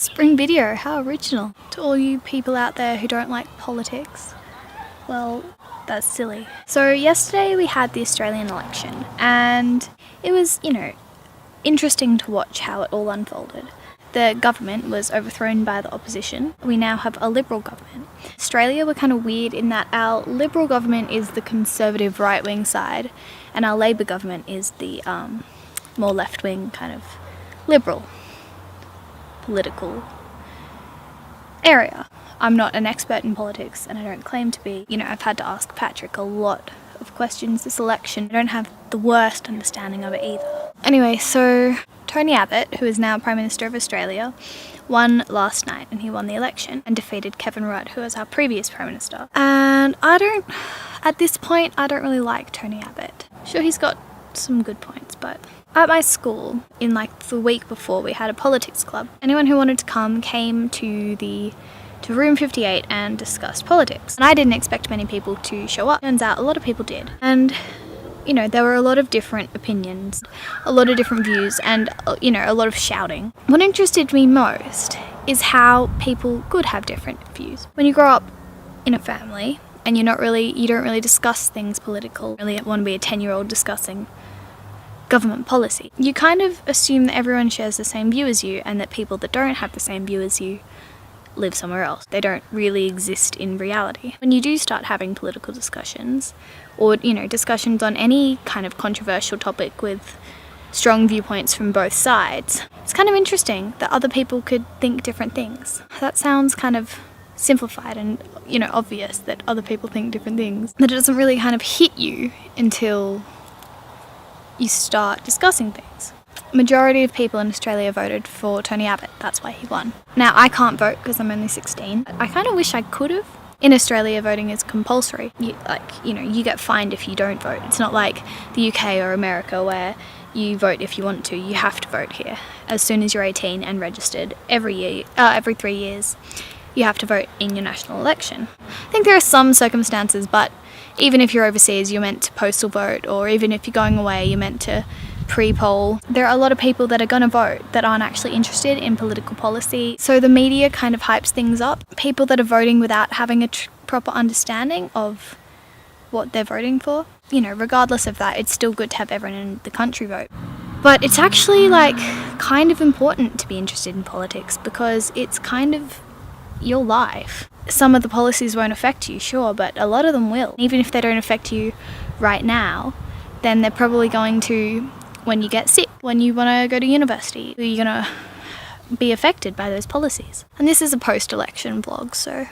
Spring video, how original. To all you people out there who don't like politics, well, that's silly. So yesterday we had the Australian election and it was, interesting to watch how it all unfolded. The government was overthrown by the opposition. We now have a Liberal government. Australia, we're kind of weird in that our Liberal government is the conservative right-wing side and our Labor government is the more left-wing kind of liberal political area. I'm not an expert in politics and I don't claim to be. I've had to ask Patrick a lot of questions this election. I don't have the worst understanding of it either. Anyway, so Tony Abbott, who is now Prime Minister of Australia, won last night and he won the election and defeated Kevin Rudd, who was our previous Prime Minister. And at this point, I don't really like Tony Abbott. Sure, he's got some good points, but at my school, in the week before, we had a politics club. Anyone who wanted to come came to room 58 and discussed politics. And I didn't expect many people to show up. Turns out a lot of people did. And there were a lot of different opinions, a lot of different views, and, a lot of shouting. What interested me most is how people could have different views. When you grow up in a family and you don't really discuss things political, really want to be a 10-year-old discussing government policy, you kind of assume that everyone shares the same view as you and that people that don't have the same view as you live somewhere else. They don't really exist in reality. When you do start having political discussions or, discussions on any kind of controversial topic with strong viewpoints from both sides, it's kind of interesting that other people could think different things. That sounds kind of simplified and, obvious that other people think different things. That it doesn't really kind of hit you until you start discussing things. Majority of people in Australia voted for Tony Abbott. That's why he won. Now, I can't vote because I'm only 16. I kind of wish I could have. In Australia, voting is compulsory. You get fined if you don't vote. It's not like the UK or America where you vote if you want to. You have to vote here. As soon as you're 18 and registered, every 3 years, you have to vote in your national election. I think there are some circumstances, but even if you're overseas, you're meant to postal vote, or even if you're going away, you're meant to pre-poll. There are a lot of people that are going to vote that aren't actually interested in political policy. So the media kind of hypes things up. People that are voting without having a proper understanding of what they're voting for. Regardless of that, it's still good to have everyone in the country vote. But it's actually kind of important to be interested in politics because it's kind of your life. Some of the policies won't affect you, sure, but a lot of them will. Even if they don't affect you right now, then they're probably going to when you get sick, when you want to go to university, you're going to be affected by those policies. And this is a post-election vlog, so,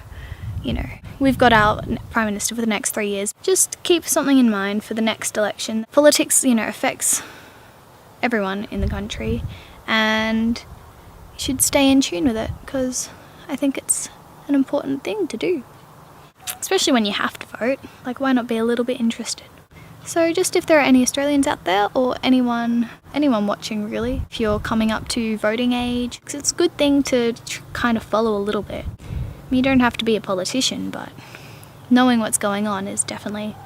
we've got our Prime Minister for the next 3 years. Just keep something in mind for the next election. Politics, affects everyone in the country, and you should stay in tune with it, because I think it's an important thing to do. Especially when you have to vote. Why not be a little bit interested? So just if there are any Australians out there, or anyone watching really, if you're coming up to voting age, because it's a good thing to kind of follow a little bit. You don't have to be a politician, but knowing what's going on is definitely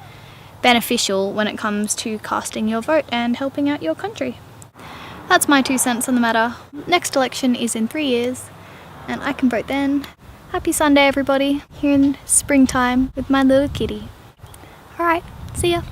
beneficial when it comes to casting your vote and helping out your country. That's my 2 cents on the matter. Next election is in 3 years, and I can vote then. Happy Sunday, everybody, here in springtime with my little kitty. Alright, see ya.